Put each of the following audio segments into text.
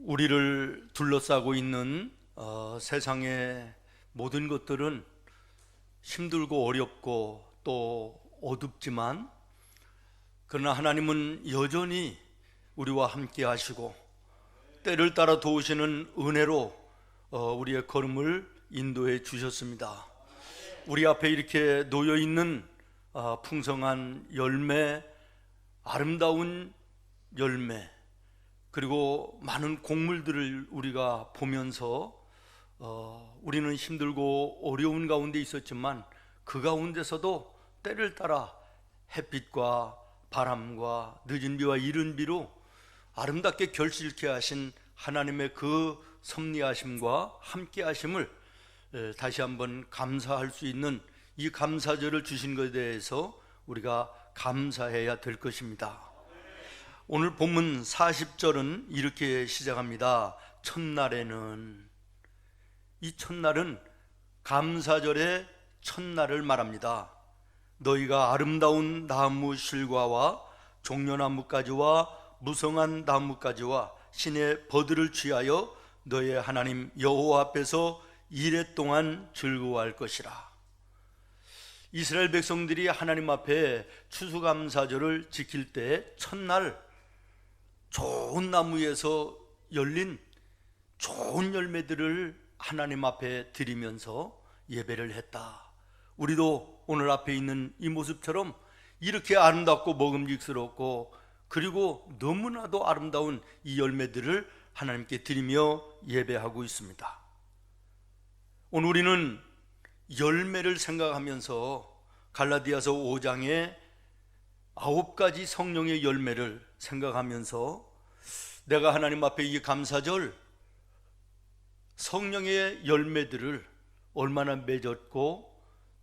우리를 둘러싸고 있는 세상의 모든 것들은 힘들고 어렵고 또 어둡지만, 그러나 하나님은 여전히 우리와 함께 하시고 때를 따라 도우시는 은혜로 우리의 걸음을 인도해 주셨습니다. 우리 앞에 이렇게 놓여 있는 풍성한 열매, 아름다운 열매, 그리고 많은 곡물들을 우리가 보면서 우리는 힘들고 어려운 가운데 있었지만 그 가운데서도 때를 따라 햇빛과 바람과 늦은 비와 이른 비로 아름답게 결실케 하신 하나님의 그 섭리하심과 함께 하심을 다시 한번 감사할 수 있는 이 감사절을 주신 것에 대해서 우리가 감사해야 될 것입니다. 오늘 본문 40절은 이렇게 시작합니다. 첫날에는, 이 첫날은 감사절의 첫날을 말합니다. 너희가 아름다운 나무 실과와 종려나무까지와 무성한 나무까지와 신의 버들을 취하여 너의 하나님 여호와 앞에서 이레 동안 즐거워할 것이라. 이스라엘 백성들이 하나님 앞에 추수감사절을 지킬 때 첫날 좋은 나무에서 열린 좋은 열매들을 하나님 앞에 드리면서 예배를 했다. 우리도 오늘 앞에 있는 이 모습처럼 이렇게 아름답고 먹음직스럽고 그리고 너무나도 아름다운 이 열매들을 하나님께 드리며 예배하고 있습니다. 오늘 우리는 열매를 생각하면서 갈라디아서 5장의 9가지 성령의 열매를 생각하면서 내가 하나님 앞에 이 감사절 성령의 열매들을 얼마나 맺었고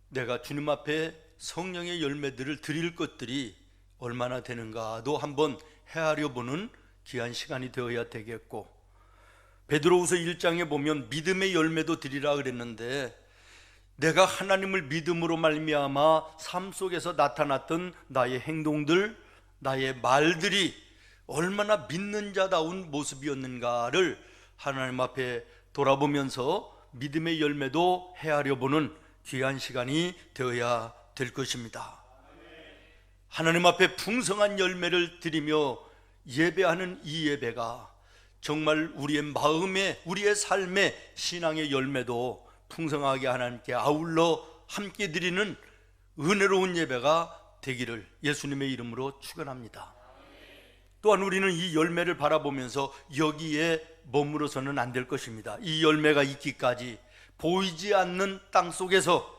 내가 주님 앞에 성령의 열매들을 드릴 것들이 얼마나 되는가도 한번 헤아려 보는 귀한 시간이 되어야 되겠고, 베드로후서 1장에 보면 믿음의 열매도 드리라 그랬는데 내가 하나님을 믿음으로 말미암아 삶 속에서 나타났던 나의 행동들, 나의 말들이 얼마나 믿는 자다운 모습이었는가를 하나님 앞에 돌아보면서 믿음의 열매도 헤아려 보는 귀한 시간이 되어야 될 것입니다. 하나님 앞에 풍성한 열매를 드리며 예배하는 이 예배가 정말 우리의 마음에, 우리의 삶의 신앙의 열매도 풍성하게 하나님께 아울러 함께 드리는 은혜로운 예배가 되기를 예수님의 이름으로 축원합니다. 또한 우리는 이 열매를 바라보면서 여기에 머무러서는 안 될 것입니다. 이 열매가 있기까지 보이지 않는 땅 속에서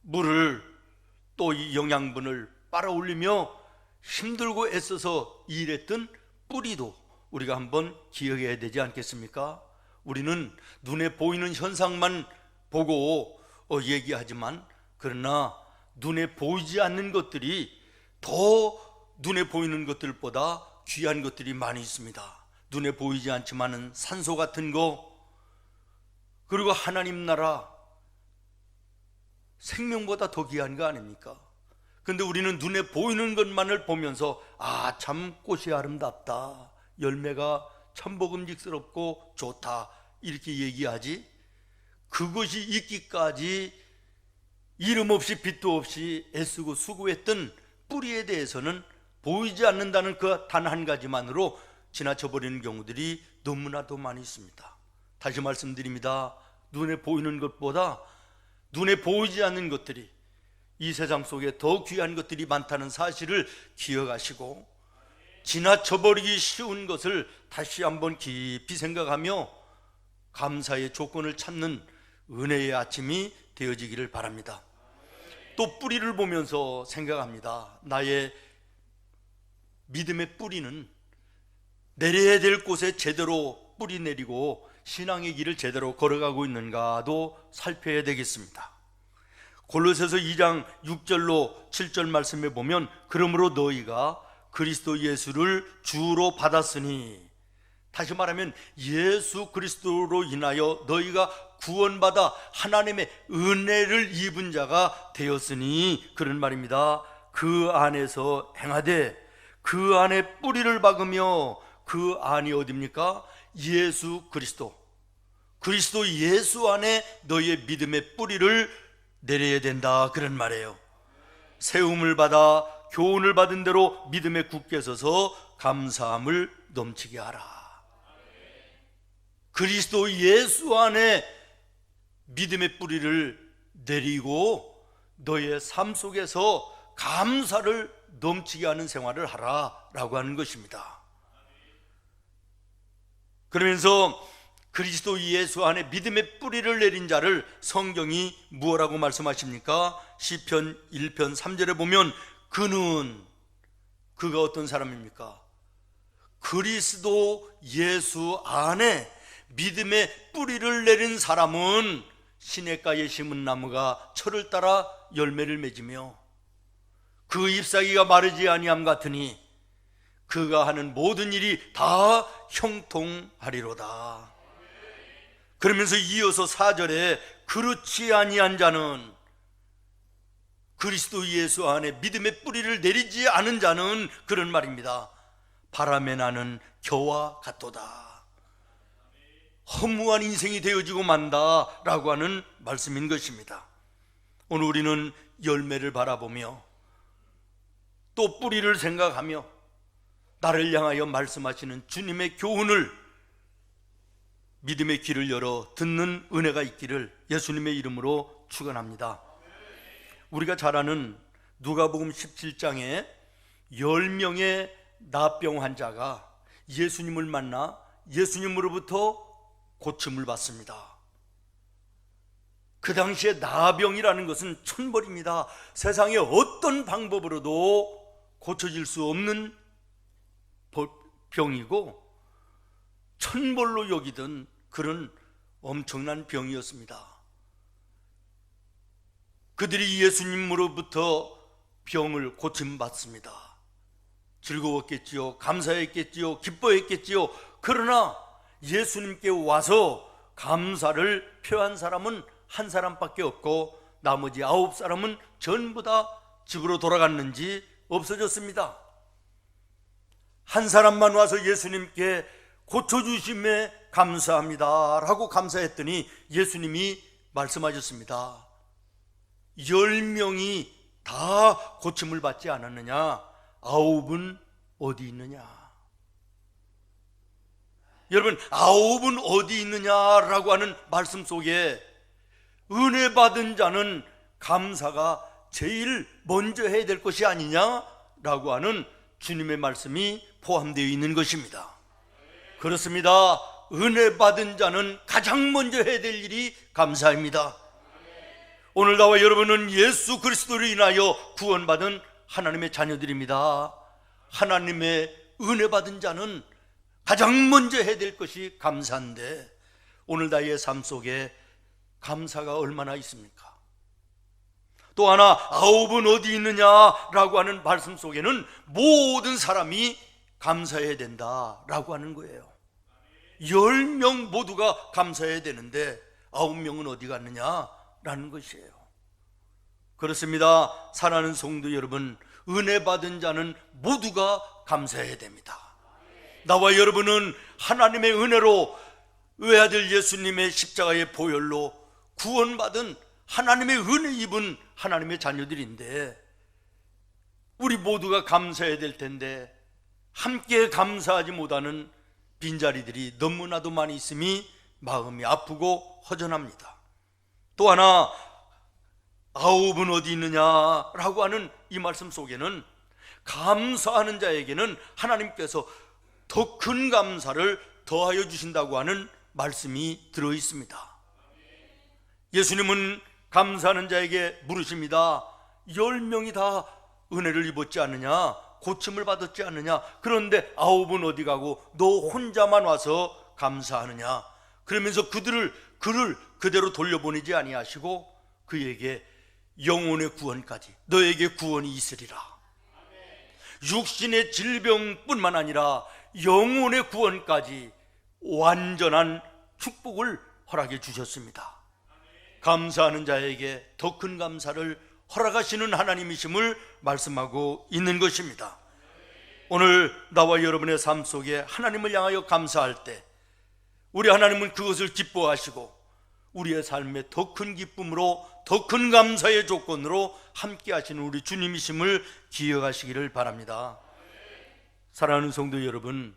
물을 또 이 영양분을 빨아올리며 힘들고 애써서 일했던 뿌리도 우리가 한번 기억해야 되지 않겠습니까? 우리는 눈에 보이는 현상만 보고 얘기하지만, 그러나 눈에 보이지 않는 것들이 더 눈에 보이는 것들보다 귀한 것들이 많이 있습니다. 눈에 보이지 않지만은 산소 같은 거, 그리고 하나님 나라, 생명보다 더 귀한 거 아닙니까? 근데 우리는 눈에 보이는 것만을 보면서 참 꽃이 아름답다, 열매가 참 먹음직스럽고 좋다 이렇게 얘기하지, 그것이 있기까지 이름 없이 빛도 없이 애쓰고 수고했던 뿌리에 대해서는 보이지 않는다는 그 단 한 가지만으로 지나쳐버리는 경우들이 너무나도 많이 있습니다. 다시 말씀드립니다. 눈에 보이는 것보다 눈에 보이지 않는 것들이, 이 세상 속에 더 귀한 것들이 많다는 사실을 기억하시고 지나쳐버리기 쉬운 것을 다시 한번 깊이 생각하며 감사의 조건을 찾는 은혜의 아침이 되어지기를 바랍니다. 또 뿌리를 보면서 생각합니다. 나의 믿음의 뿌리는 내려야 될 곳에 제대로 뿌리 내리고 신앙의 길을 제대로 걸어가고 있는가도 살펴야 되겠습니다. 골로새서 2장 6절로 7절 말씀에 보면 그러므로 너희가 그리스도 예수를 주로 받았으니, 다시 말하면 예수 그리스도로 인하여 너희가 구원받아 하나님의 은혜를 입은 자가 되었으니, 그런 말입니다. 그 안에서 행하되 그 안에 뿌리를 박으며, 그 안이 어디입니까? 예수 그리스도 예수 안에 너의 믿음의 뿌리를 내려야 된다, 그런 말이에요. 세움을 받아 교훈을 받은 대로 믿음에 굳게 서서 감사함을 넘치게 하라. 그리스도 예수 안에 믿음의 뿌리를 내리고 너의 삶 속에서 감사를 넘치게 하는 생활을 하라라고 하는 것입니다. 그러면서 그리스도 예수 안에 믿음의 뿌리를 내린 자를 성경이 무엇라고 말씀하십니까? 시편 1편 3절에 보면 그가 어떤 사람입니까? 그리스도 예수 안에 믿음의 뿌리를 내린 사람은 시냇가에 심은 나무가 철을 따라 열매를 맺으며 그 잎사귀가 마르지 아니함 같으니 그가 하는 모든 일이 다 형통하리로다. 그러면서 이어서 4절에 그렇지 아니한 자는, 그리스도 예수 안에 믿음의 뿌리를 내리지 않은 자는 그런 말입니다. 바람에 나는 겨와 같도다. 허무한 인생이 되어지고 만다라고 하는 말씀인 것입니다. 오늘 우리는 열매를 바라보며 또 뿌리를 생각하며 나를 향하여 말씀하시는 주님의 교훈을, 믿음의 귀를 열어 듣는 은혜가 있기를 예수님의 이름으로 축원합니다. 우리가 잘 아는 누가복음 17장에 10명의 나병 환자가 예수님을 만나 예수님으로부터 고침을 받습니다. 그 당시에 나병이라는 것은 천벌입니다. 세상에 어떤 방법으로도 고쳐질 수 없는 병이고 천벌로 여기던 그런 엄청난 병이었습니다. 그들이 예수님으로부터 병을 고침받습니다. 즐거웠겠지요, 감사했겠지요, 기뻐했겠지요. 그러나 예수님께 와서 감사를 표한 사람은 한 사람밖에 없고 나머지 9사람은 전부 다 집으로 돌아갔는지 없어졌습니다. 한 사람만 와서 예수님께 고쳐주심에 감사합니다 라고 감사했더니 예수님이 말씀하셨습니다. 10명이 다 고침을 받지 않았느냐? 9은 어디 있느냐? 여러분, 9은 어디 있느냐라고 하는 말씀 속에 은혜 받은 자는 감사가 제일 먼저 해야 될 것이 아니냐라고 하는 주님의 말씀이 포함되어 있는 것입니다. 그렇습니다. 은혜 받은 자는 가장 먼저 해야 될 일이 감사입니다. 오늘 나와 여러분은 예수 그리스도를 인하여 구원받은 하나님의 자녀들입니다. 하나님의 은혜 받은 자는 가장 먼저 해야 될 것이 감사인데 오늘 나의 삶 속에 감사가 얼마나 있습니까? 또 하나 9은 어디 있느냐라고 하는 말씀 속에는 모든 사람이 감사해야 된다라고 하는 거예요. 10명 모두가 감사해야 되는데 9명은 어디 갔느냐라는 것이에요. 그렇습니다. 사랑하는 성도 여러분, 은혜 받은 자는 모두가 감사해야 됩니다. 나와 여러분은 하나님의 은혜로 외아들 예수님의 십자가의 보혈로 구원받은 하나님의 은혜 입은 하나님의 자녀들인데 우리 모두가 감사해야 될 텐데 함께 감사하지 못하는 빈자리들이 너무나도 많이 있음이 마음이 아프고 허전합니다. 또 하나 9은 어디 있느냐라고 하는 이 말씀 속에는 감사하는 자에게는 하나님께서 더 큰 감사를 더하여 주신다고 하는 말씀이 들어 있습니다. 예수님은 감사하는 자에게 물으십니다. 10명이 다 은혜를 입었지 않느냐? 고침을 받았지 않느냐? 그런데 9은 어디 가고 너 혼자만 와서 감사하느냐? 그러면서 그를 그대로 돌려보내지 아니하시고 그에게 영혼의 구원까지 너에게 구원이 있으리라. 육신의 질병뿐만 아니라 영혼의 구원까지 완전한 축복을 허락해 주셨습니다. 감사하는 자에게 더 큰 감사를 허락하시는 하나님이심을 말씀하고 있는 것입니다. 오늘 나와 여러분의 삶 속에 하나님을 향하여 감사할 때 우리 하나님은 그것을 기뻐하시고 우리의 삶의 더 큰 기쁨으로, 더 큰 감사의 조건으로 함께 하시는 우리 주님이심을 기억하시기를 바랍니다. 사랑하는 성도 여러분,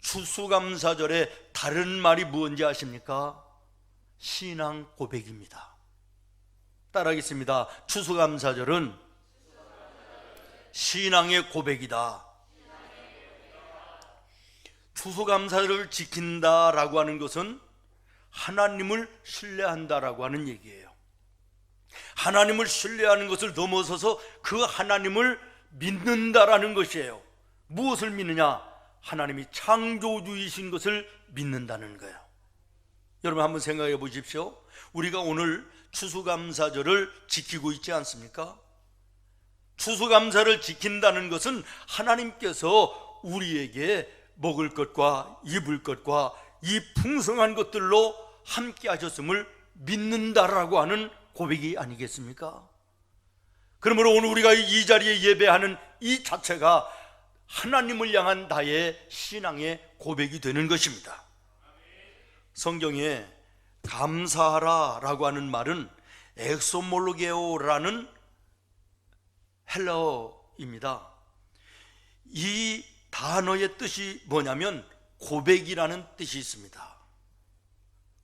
추수감사절의 다른 말이 무엇인지 아십니까? 신앙 고백입니다. 따라하겠습니다. 추수감사절은 신앙의 고백이다. 추수감사절을 지킨다라고 하는 것은 하나님을 신뢰한다라고 하는 얘기예요. 하나님을 신뢰하는 것을 넘어서서 그 하나님을 믿는다라는 것이에요. 무엇을 믿느냐? 하나님이 창조주이신 것을 믿는다는 거예요. 여러분 한번 생각해 보십시오. 우리가 오늘 추수감사절을 지키고 있지 않습니까? 추수감사를 지킨다는 것은 하나님께서 우리에게 먹을 것과 입을 것과 이 풍성한 것들로 함께 하셨음을 믿는다라고 하는 고백이 아니겠습니까? 그러므로 오늘 우리가 이 자리에 예배하는 이 자체가 하나님을 향한 나의 신앙의 고백이 되는 것입니다. 성경에 감사하라 라고 하는 말은 엑소몰로게오라는 헬라어입니다. 이 단어의 뜻이 뭐냐면 고백이라는 뜻이 있습니다.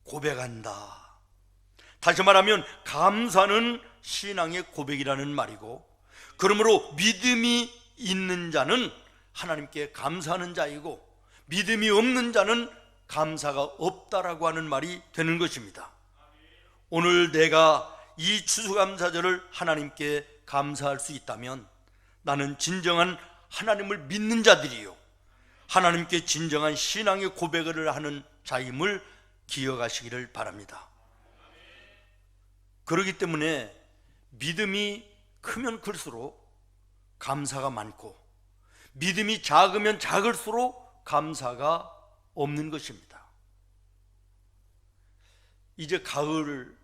고백한다. 다시 말하면 감사는 신앙의 고백이라는 말이고, 그러므로 믿음이 있는 자는 하나님께 감사하는 자이고 믿음이 없는 자는 감사가 없다라고 하는 말이 되는 것입니다. 오늘 내가 이 추수감사절을 하나님께 감사할 수 있다면 나는 진정한 하나님을 믿는 자들이요, 하나님께 진정한 신앙의 고백을 하는 자임을 기억하시기를 바랍니다. 그렇기 때문에 믿음이 크면 클수록 감사가 많고, 믿음이 작으면 작을수록 감사가 없는 것입니다. 이제 가을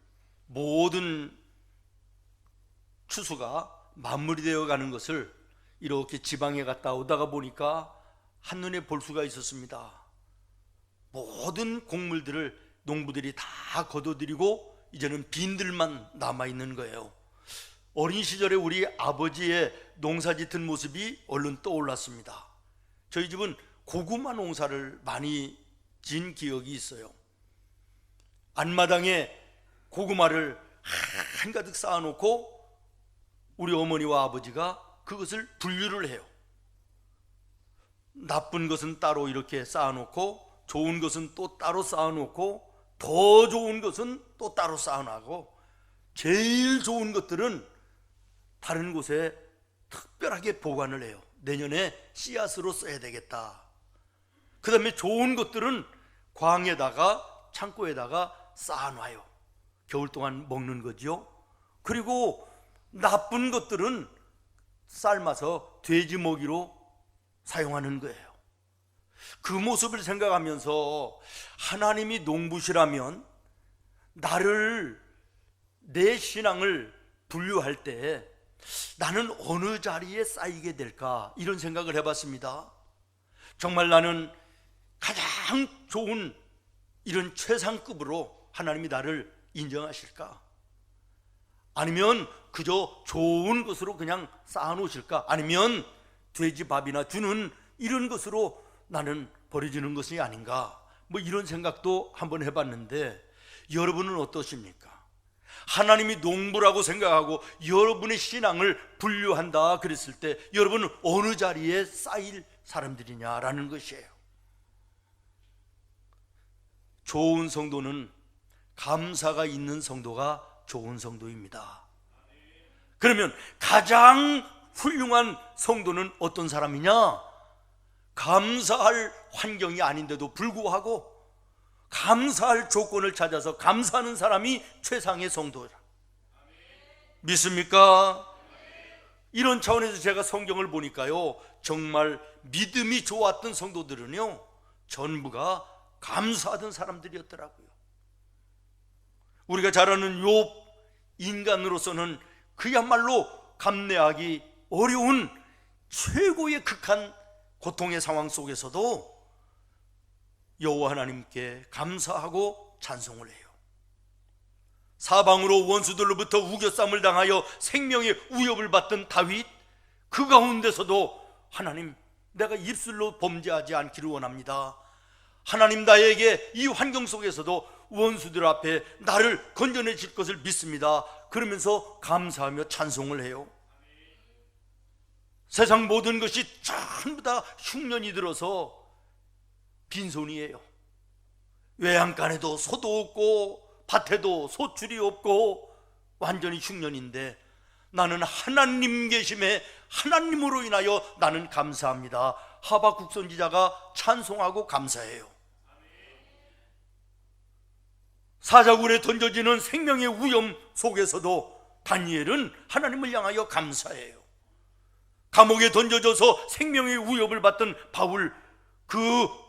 모든 추수가 마무리되어 가는 것을 이렇게 지방에 갔다 오다가 보니까 한눈에 볼 수가 있었습니다. 모든 곡물들을 농부들이 다 거둬들이고 이제는 빈들만 남아있는 거예요. 어린 시절에 우리 아버지의 농사 짓은 모습이 얼른 떠올랐습니다. 저희 집은 고구마 농사를 많이 지은 기억이 있어요. 안마당에 고구마를 한가득 쌓아놓고 우리 어머니와 아버지가 그것을 분류를 해요. 나쁜 것은 따로 이렇게 쌓아놓고, 좋은 것은 또 따로 쌓아놓고, 더 좋은 것은 또 따로 쌓아놓고, 제일 좋은 것들은 다른 곳에 특별하게 보관을 해요. 내년에 씨앗으로 써야 되겠다. 그 다음에 좋은 것들은 광에다가, 창고에다가 쌓아놔요. 겨울 동안 먹는 거죠. 그리고 나쁜 것들은 삶아서 돼지 먹이로 사용하는 거예요. 그 모습을 생각하면서 하나님이 농부시라면 나를, 내 신앙을 분류할 때 나는 어느 자리에 쌓이게 될까, 이런 생각을 해봤습니다. 정말 나는 가장 좋은 이런 최상급으로 하나님이 나를 인정하실까? 아니면 그저 좋은 것으로 그냥 쌓아놓으실까? 아니면 돼지밥이나 주는 이런 것으로 나는 버려지는 것이 아닌가? 뭐 이런 생각도 한번 해봤는데, 여러분은 어떠십니까? 하나님이 농부라고 생각하고 여러분의 신앙을 분류한다 그랬을 때 여러분은 어느 자리에 쌓일 사람들이냐라는 것이에요. 좋은 성도는 감사가 있는 성도가 좋은 성도입니다. 그러면 가장 훌륭한 성도는 어떤 사람이냐? 감사할 환경이 아닌데도 불구하고 감사할 조건을 찾아서 감사하는 사람이 최상의 성도라. 믿습니까? 이런 차원에서 제가 성경을 보니까요, 정말 믿음이 좋았던 성도들은요 전부가 감사하던 사람들이었더라고요. 우리가 잘 아는 욥, 인간으로서는 그야말로 감내하기 어려운 최고의 극한 고통의 상황 속에서도 여호와 하나님께 감사하고 찬송을 해요. 사방으로 원수들로부터 우겨쌈을 당하여 생명의 위협을 받던 다윗, 그 가운데서도 하나님, 내가 입술로 범죄하지 않기를 원합니다. 하나님, 나에게 이 환경 속에서도 원수들 앞에 나를 건져내 줄 것을 믿습니다. 그러면서 감사하며 찬송을 해요. 세상 모든 것이 전부 다 흉년이 들어서 빈손이에요. 외양간에도 소도 없고 밭에도 소출이 없고 완전히 흉년인데, 나는 하나님 계심에 하나님으로 인하여 나는 감사합니다. 하박국 선지자가 찬송하고 감사해요. 사자굴에 던져지는 생명의 위험 속에서도 다니엘은 하나님을 향하여 감사해요. 감옥에 던져져서 생명의 위협을 받던 바울, 그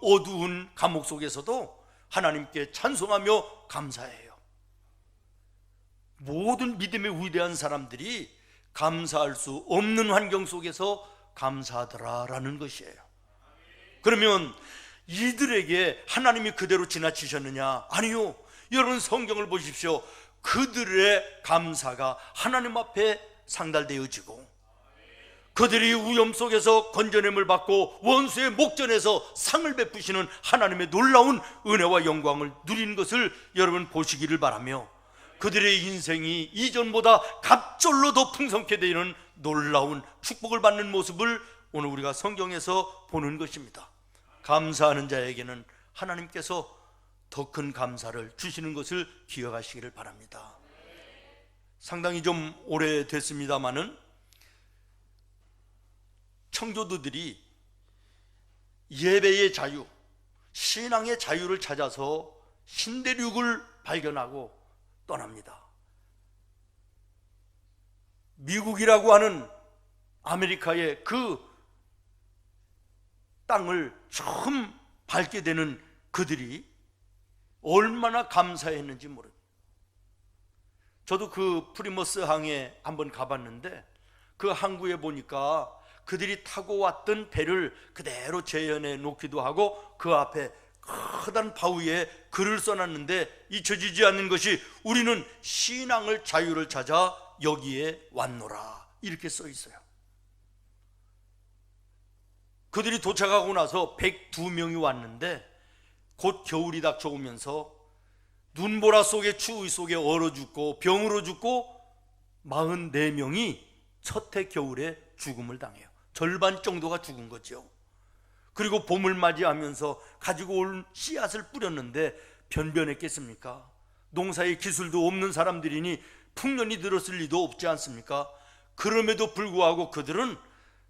어두운 감옥 속에서도 하나님께 찬송하며 감사해요. 모든 믿음의 위대한 사람들이 감사할 수 없는 환경 속에서 감사하더라라는 것이에요. 그러면 이들에게 하나님이 그대로 지나치셨느냐? 아니요. 여러분, 성경을 보십시오. 그들의 감사가 하나님 앞에 상달되어지고, 그들이 위험 속에서 건져냄을 받고 원수의 목전에서 상을 베푸시는 하나님의 놀라운 은혜와 영광을 누리는 것을 여러분 보시기를 바라며, 그들의 인생이 이전보다 갑절로 더 풍성케 되는 놀라운 축복을 받는 모습을 오늘 우리가 성경에서 보는 것입니다. 감사하는 자에게는 하나님께서 더 큰 감사를 주시는 것을 기억하시기를 바랍니다. 상당히 좀 오래됐습니다마는 청교도들이 예배의 자유, 신앙의 자유를 찾아서 신대륙을 발견하고 떠납니다. 미국이라고 하는 아메리카의 그 땅을 처음 밟게 되는 그들이 얼마나 감사했는지 모릅니다. 저도 그 프리머스 항에 한번 가봤는데, 그 항구에 보니까 그들이 타고 왔던 배를 그대로 재현해 놓기도 하고, 그 앞에 커다란 바위에 글을 써놨는데, 잊혀지지 않는 것이 우리는 신앙을 자유를 찾아 여기에 왔노라, 이렇게 써 있어요. 그들이 도착하고 나서 102명이 왔는데, 곧 겨울이 닥쳐오면서 눈보라 속에 추위 속에 얼어 죽고 병으로 죽고 44명이 첫 해 겨울에 죽음을 당해요. 절반 정도가 죽은 거죠. 그리고 봄을 맞이하면서 가지고 올 씨앗을 뿌렸는데 변변했겠습니까? 농사의 기술도 없는 사람들이니 풍년이 들었을 리도 없지 않습니까? 그럼에도 불구하고 그들은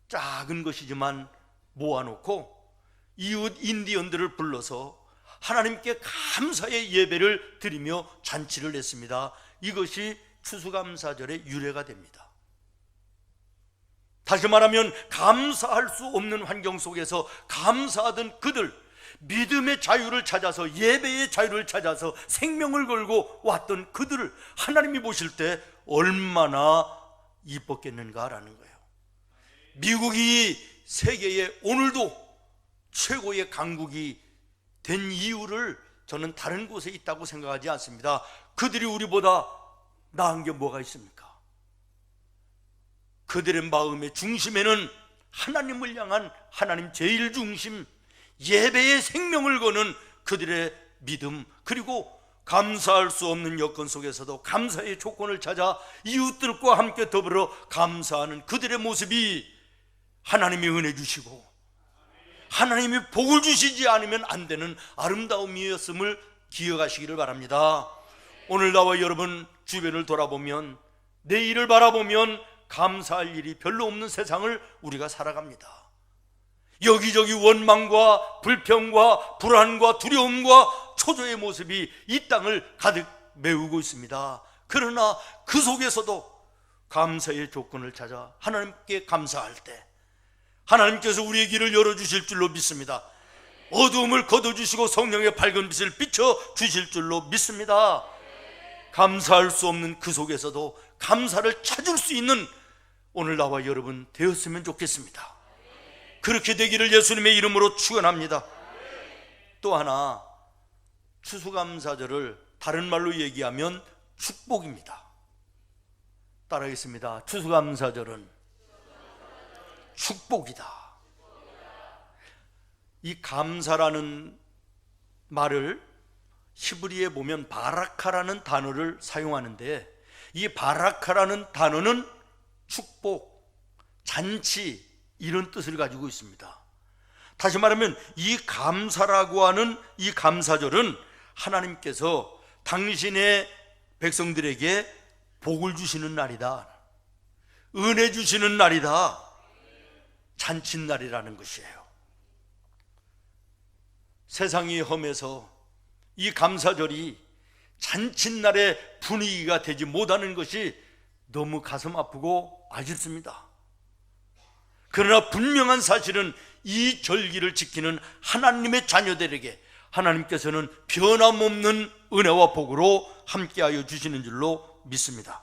작은 것이지만 모아놓고 이웃 인디언들을 불러서 하나님께 감사의 예배를 드리며 잔치를 했습니다. 이것이 추수감사절의 유래가 됩니다. 다시 말하면 감사할 수 없는 환경 속에서 감사하던 그들, 믿음의 자유를 찾아서, 예배의 자유를 찾아서 생명을 걸고 왔던 그들을 하나님이 보실 때 얼마나 이뻤겠는가라는 거예요. 미국이 세계의 오늘도 최고의 강국이 된 이유를 저는 다른 곳에 있다고 생각하지 않습니다. 그들이 우리보다 나은 게 뭐가 있습니까? 그들의 마음의 중심에는 하나님을 향한 하나님 제일 중심, 예배의 생명을 거는 그들의 믿음, 그리고 감사할 수 없는 여건 속에서도 감사의 조건을 찾아 이웃들과 함께 더불어 감사하는 그들의 모습이 하나님이 은혜 주시고 하나님이 복을 주시지 않으면 안 되는 아름다움이었음을 기억하시기를 바랍니다. 오늘 나와 여러분 주변을 돌아보면, 내일을 바라보면 감사할 일이 별로 없는 세상을 우리가 살아갑니다. 여기저기 원망과 불평과 불안과 두려움과 초조의 모습이 이 땅을 가득 메우고 있습니다. 그러나 그 속에서도 감사의 조건을 찾아 하나님께 감사할 때 하나님께서 우리의 길을 열어주실 줄로 믿습니다. 어두움을 거둬주시고 성령의 밝은 빛을 비춰주실 줄로 믿습니다. 감사할 수 없는 그 속에서도 감사를 찾을 수 있는 오늘 나와 여러분 되었으면 좋겠습니다. 그렇게 되기를 예수님의 이름으로 축원합니다. 또 하나 추수감사절을 다른 말로 얘기하면 축복입니다. 따라하겠습니다. 추수감사절은 축복이다. 이 감사라는 말을 히브리에 보면 바라카라는 단어를 사용하는데, 이 바라카라는 단어는 축복, 잔치 이런 뜻을 가지고 있습니다. 다시 말하면 이 감사라고 하는 이 감사절은 하나님께서 당신의 백성들에게 복을 주시는 날이다, 은혜 주시는 날이다, 잔칫날이라는 것이에요. 세상이 험해서 이 감사절이 잔칫날의 분위기가 되지 못하는 것이 너무 가슴 아프고 아쉽습니다. 그러나 분명한 사실은 이 절기를 지키는 하나님의 자녀들에게 하나님께서는 변함없는 은혜와 복으로 함께하여 주시는 줄로 믿습니다.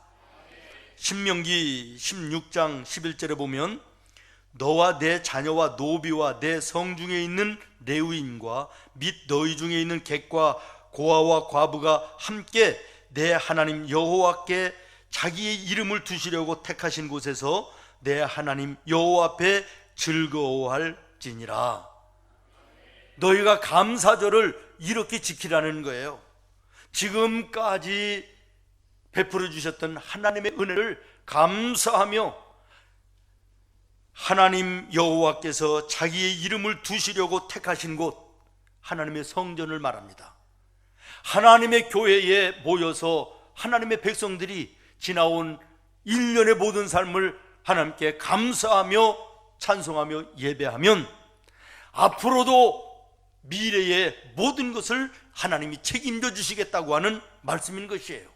신명기 16장 11절에 보면 너와 내 자녀와 노비와 내 성중에 있는 레위인과 및 너희 중에 있는 객과 고아와 과부가 함께 내 하나님 여호와께 자기의 이름을 두시려고 택하신 곳에서 내 하나님 여호와 앞에 즐거워할지니라. 너희가 감사절을 이렇게 지키라는 거예요. 지금까지 베풀어 주셨던 하나님의 은혜를 감사하며 하나님 여호와께서 자기의 이름을 두시려고 택하신 곳, 하나님의 성전을 말합니다. 하나님의 교회에 모여서 하나님의 백성들이 지나온 1년의 모든 삶을 하나님께 감사하며 찬송하며 예배하면 앞으로도 미래의 모든 것을 하나님이 책임져 주시겠다고 하는 말씀인 것이에요.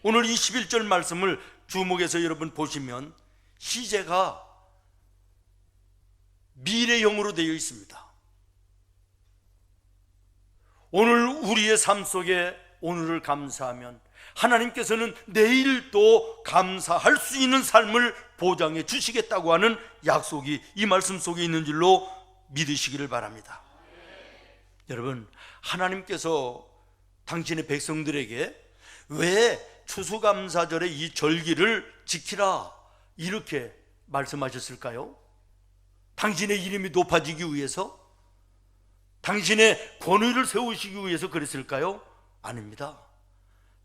오늘 이 11절 말씀을 주목해서 여러분 보시면 시제가 미래형으로 되어 있습니다. 오늘 우리의 삶 속에 오늘을 감사하면 하나님께서는 내일도 감사할 수 있는 삶을 보장해 주시겠다고 하는 약속이 이 말씀 속에 있는 줄로 믿으시기를 바랍니다. 여러분, 하나님께서 당신의 백성들에게 왜 추수감사절의 이 절기를 지키라 이렇게 말씀하셨을까요? 당신의 이름이 높아지기 위해서? 당신의 권위를 세우시기 위해서 그랬을까요? 아닙니다.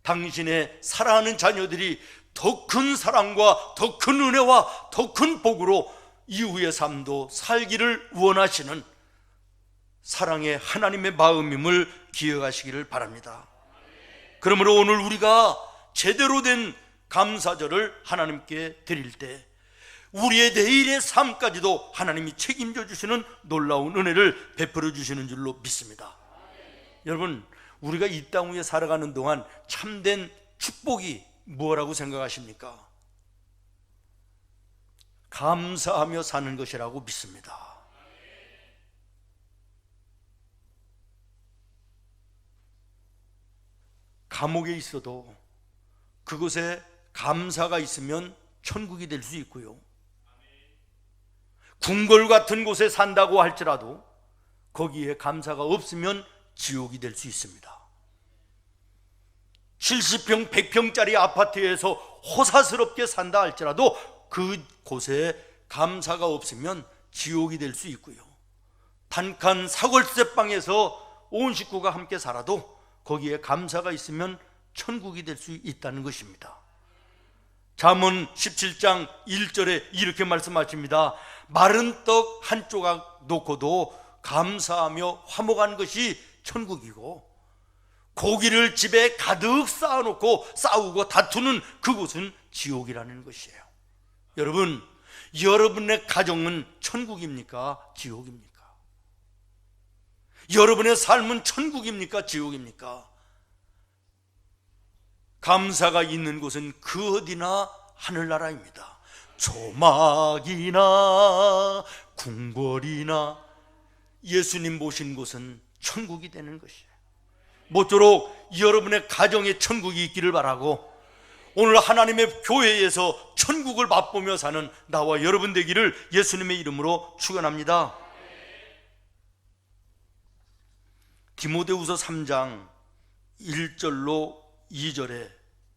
당신의 사랑하는 자녀들이 더 큰 사랑과 더 큰 은혜와 더 큰 복으로 이후의 삶도 살기를 원하시는 사랑의 하나님의 마음임을 기억하시기를 바랍니다. 그러므로 오늘 우리가 제대로 된 감사절을 하나님께 드릴 때 우리의 내일의 삶까지도 하나님이 책임져 주시는 놀라운 은혜를 베풀어 주시는 줄로 믿습니다. 여러분, 우리가 이 땅 위에 살아가는 동안 참된 축복이 뭐라고 생각하십니까? 감사하며 사는 것이라고 믿습니다. 감옥에 있어도 그곳에 감사가 있으면 천국이 될 수 있고요, 궁궐 같은 곳에 산다고 할지라도 거기에 감사가 없으면 지옥이 될 수 있습니다. 70평, 100평짜리 아파트에서 호사스럽게 산다 할지라도 그곳에 감사가 없으면 지옥이 될 수 있고요, 단칸 사골세방에서 온 식구가 함께 살아도 거기에 감사가 있으면 천국이 될 수 있다는 것입니다. 잠언 17장 1절에 이렇게 말씀하십니다. 마른 떡 한 조각 놓고도 감사하며 화목한 것이 천국이고, 고기를 집에 가득 쌓아놓고 싸우고 다투는 그곳은 지옥이라는 것이에요. 여러분, 여러분의 가정은 천국입니까? 지옥입니까? 여러분의 삶은 천국입니까? 지옥입니까? 감사가 있는 곳은 그 어디나 하늘나라입니다. 조막이나 궁궐이나 예수님 모신 곳은 천국이 되는 것이에요. 모쪼록 여러분의 가정에 천국이 있기를 바라고, 오늘 하나님의 교회에서 천국을 맛보며 사는 나와 여러분 되기를 예수님의 이름으로 축원합니다. 디모데후서 3장 1절로 2절에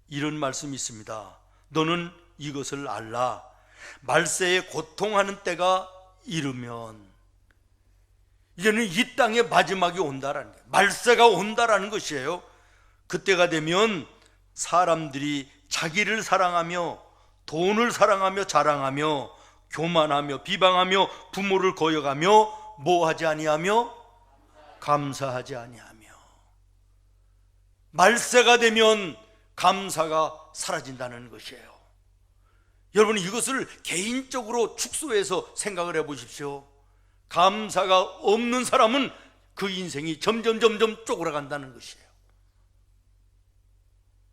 이런 말씀이 있습니다. 너는 이것을 알라. 말세에 고통하는 때가 이르면, 이제는 이 땅의 마지막이 온다라는 거예요. 말세가 온다라는 것이에요. 그때가 되면 사람들이 자기를 사랑하며 돈을 사랑하며 자랑하며 교만하며 비방하며 부모를 거역하며 뭐하지 아니하며 감사하지 아니하며. 말세가 되면 감사가 사라진다는 것이에요. 여러분, 이것을 개인적으로 축소해서 생각을 해보십시오. 감사가 없는 사람은 그 인생이 점점 쪼그라간다는 것이에요.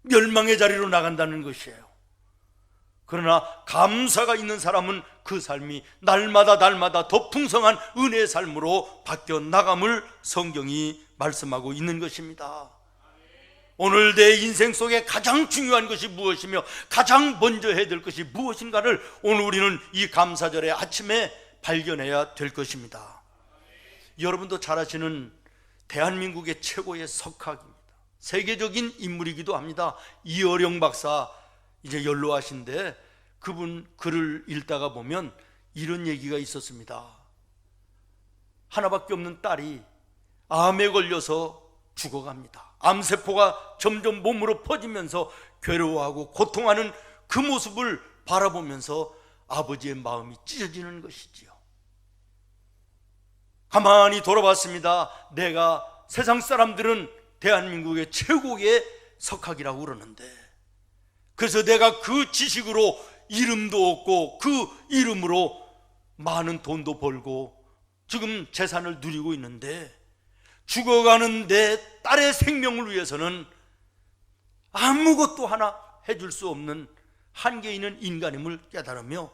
멸망의 자리로 나간다는 것이에요. 그러나 감사가 있는 사람은 그 삶이 날마다 더 풍성한 은혜의 삶으로 바뀌어 나감을 성경이 말씀하고 있는 것입니다. 오늘 내 인생 속에 가장 중요한 것이 무엇이며 가장 먼저 해야 될 것이 무엇인가를 오늘 우리는 이 감사절의 아침에 발견해야 될 것입니다. 여러분도 잘 아시는 대한민국의 최고의 석학입니다. 세계적인 인물이기도 합니다. 이어령 박사, 이제 연로하신데 그분 글을 읽다가 보면 이런 얘기가 있었습니다. 하나밖에 없는 딸이 암에 걸려서 죽어갑니다. 암세포가 점점 몸으로 퍼지면서 괴로워하고 고통하는 그 모습을 바라보면서 아버지의 마음이 찢어지는 것이지요. 가만히 돌아봤습니다. 내가 세상 사람들은 대한민국의 최고의 석학이라고 그러는데, 그래서 내가 그 지식으로 이름도 얻고 그 이름으로 많은 돈도 벌고 지금 재산을 누리고 있는데, 죽어가는 내 딸의 생명을 위해서는 아무것도 하나 해줄 수 없는 한계 있는 인간임을 깨달으며,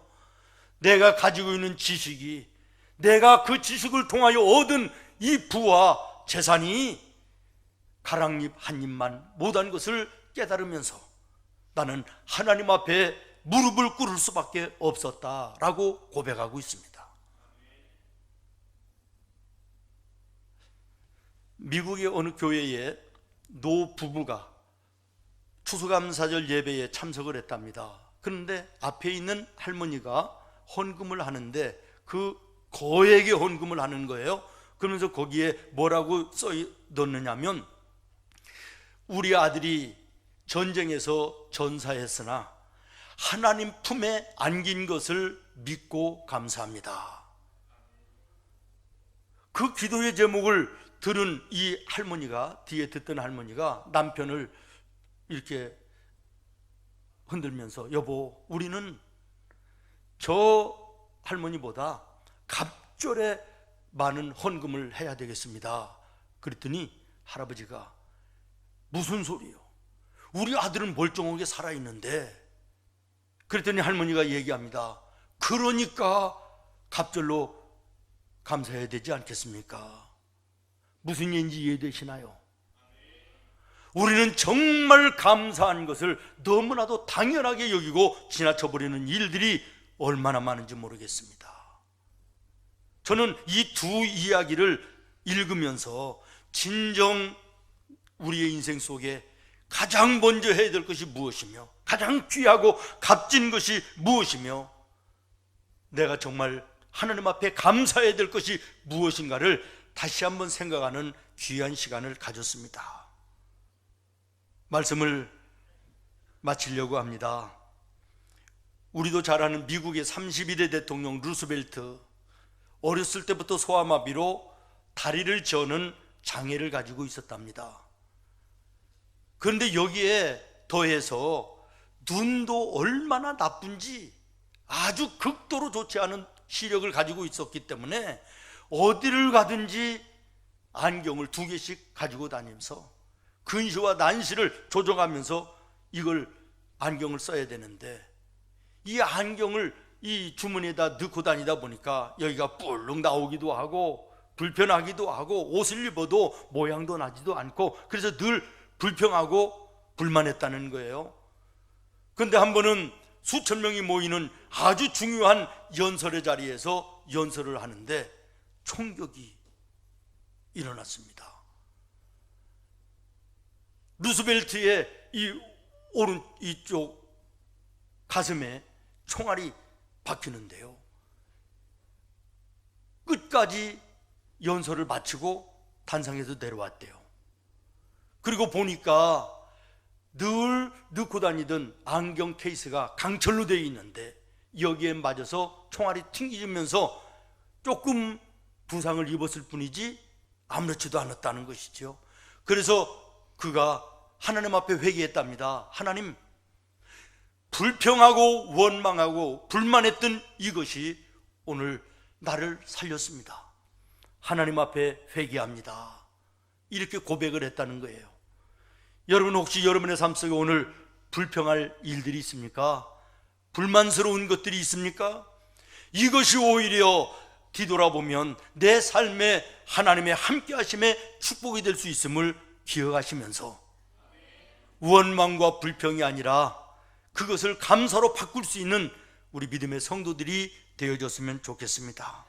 내가 가지고 있는 지식이, 내가 그 지식을 통하여 얻은 이 부와 재산이 가랑잎 한 입만 못한 것을 깨달으면서 나는 하나님 앞에 무릎을 꿇을 수밖에 없었다라고 고백하고 있습니다. 미국의 어느 교회에 노 부부가 추수감사절 예배에 참석을 했답니다. 그런데 앞에 있는 할머니가 헌금을 하는데 그 거액의 헌금을 하는 거예요. 그러면서 거기에 뭐라고 써 넣느냐면, 우리 아들이 전쟁에서 전사했으나 하나님 품에 안긴 것을 믿고 감사합니다. 그 기도의 제목을 들은 이 할머니가, 뒤에 듣던 할머니가 남편을 이렇게 흔들면서, 여보, 우리는 저 할머니보다 갑절에 많은 헌금을 해야 되겠습니다. 그랬더니 할아버지가, 무슨 소리요? 우리 아들은 멀쩡하게 살아있는데. 그랬더니 할머니가 얘기합니다. 그러니까 갑절로 감사해야 되지 않겠습니까? 무슨 얘기인지 이해되시나요? 우리는 정말 감사한 것을 너무나도 당연하게 여기고 지나쳐버리는 일들이 얼마나 많은지 모르겠습니다. 저는 이 두 이야기를 읽으면서 진정 우리의 인생 속에 가장 먼저 해야 될 것이 무엇이며 가장 귀하고 값진 것이 무엇이며 내가 정말 하나님 앞에 감사해야 될 것이 무엇인가를 다시 한번 생각하는 귀한 시간을 가졌습니다. 말씀을 마치려고 합니다. 우리도 잘 아는 미국의 31대 대통령 루스벨트, 어렸을 때부터 소아마비로 다리를 저는 장애를 가지고 있었답니다. 그런데 여기에 더해서 눈도 얼마나 나쁜지 아주 극도로 좋지 않은 시력을 가지고 있었기 때문에 어디를 가든지 안경을 2개씩 가지고 다니면서 근시와 난시를 조정하면서 이걸 안경을 써야 되는데, 이 안경을 이 주머니에다 넣고 다니다 보니까 여기가 뿔룩 나오기도 하고 불편하기도 하고 옷을 입어도 모양도 나지도 않고 그래서 늘 불평하고 불만했다는 거예요. 그런데 한 번은 수천 명이 모이는 아주 중요한 연설의 자리에서 연설을 하는데 총격이 일어났습니다. 루스벨트의 이 오른 이쪽 가슴에 총알이 박히는데요, 끝까지 연설을 마치고 단상에서 내려왔대요. 그리고 보니까 늘 넣고 다니던 안경 케이스가 강철로 되어 있는데 여기에 맞아서 총알이 튕기면서 조금 부상을 입었을 뿐이지 아무렇지도 않았다는 것이죠. 그래서 그가 하나님 앞에 회개했답니다. 하나님, 불평하고 원망하고 불만했던 이것이 오늘 나를 살렸습니다. 하나님 앞에 회개합니다. 이렇게 고백을 했다는 거예요. 여러분, 혹시 여러분의 삶 속에 오늘 불평할 일들이 있습니까? 불만스러운 것들이 있습니까? 이것이 오히려 뒤돌아보면 내 삶에 하나님의 함께 하심의 축복이 될 수 있음을 기억하시면서 원망과 불평이 아니라 그것을 감사로 바꿀 수 있는 우리 믿음의 성도들이 되어졌으면 좋겠습니다.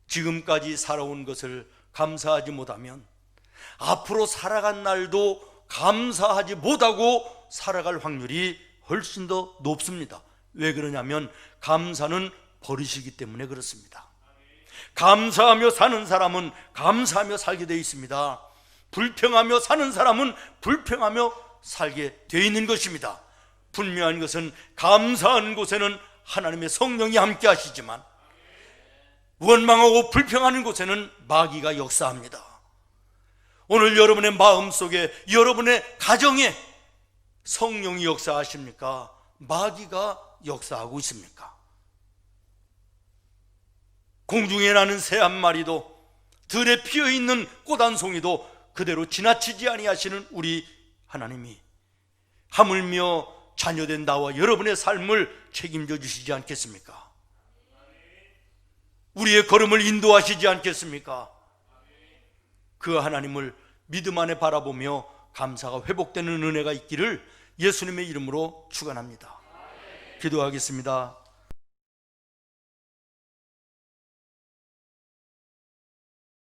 지금까지 살아온 것을 감사하지 못하면 앞으로 살아간 날도 감사하지 못하고 살아갈 확률이 훨씬 더 높습니다. 왜 그러냐면 감사는 버리시기 때문에 그렇습니다. 감사하며 사는 사람은 감사하며 살게 되어 있습니다. 불평하며 사는 사람은 불평하며 살게 되어 있는 것입니다. 분명한 것은 감사한 곳에는 하나님의 성령이 함께 하시지만 원망하고 불평하는 곳에는 마귀가 역사합니다. 오늘 여러분의 마음속에, 여러분의 가정에 성령이 역사하십니까? 마귀가 역사하고 있습니까? 공중에 나는 새 한 마리도, 들에 피어있는 꽃 한 송이도 그대로 지나치지 아니하시는 우리 하나님이 하물며 자녀된 나와 여러분의 삶을 책임져 주시지 않겠습니까? 우리의 걸음을 인도하시지 않겠습니까? 그 하나님을 믿음 안에 바라보며 감사가 회복되는 은혜가 있기를 예수님의 이름으로 축원합니다. 기도하겠습니다.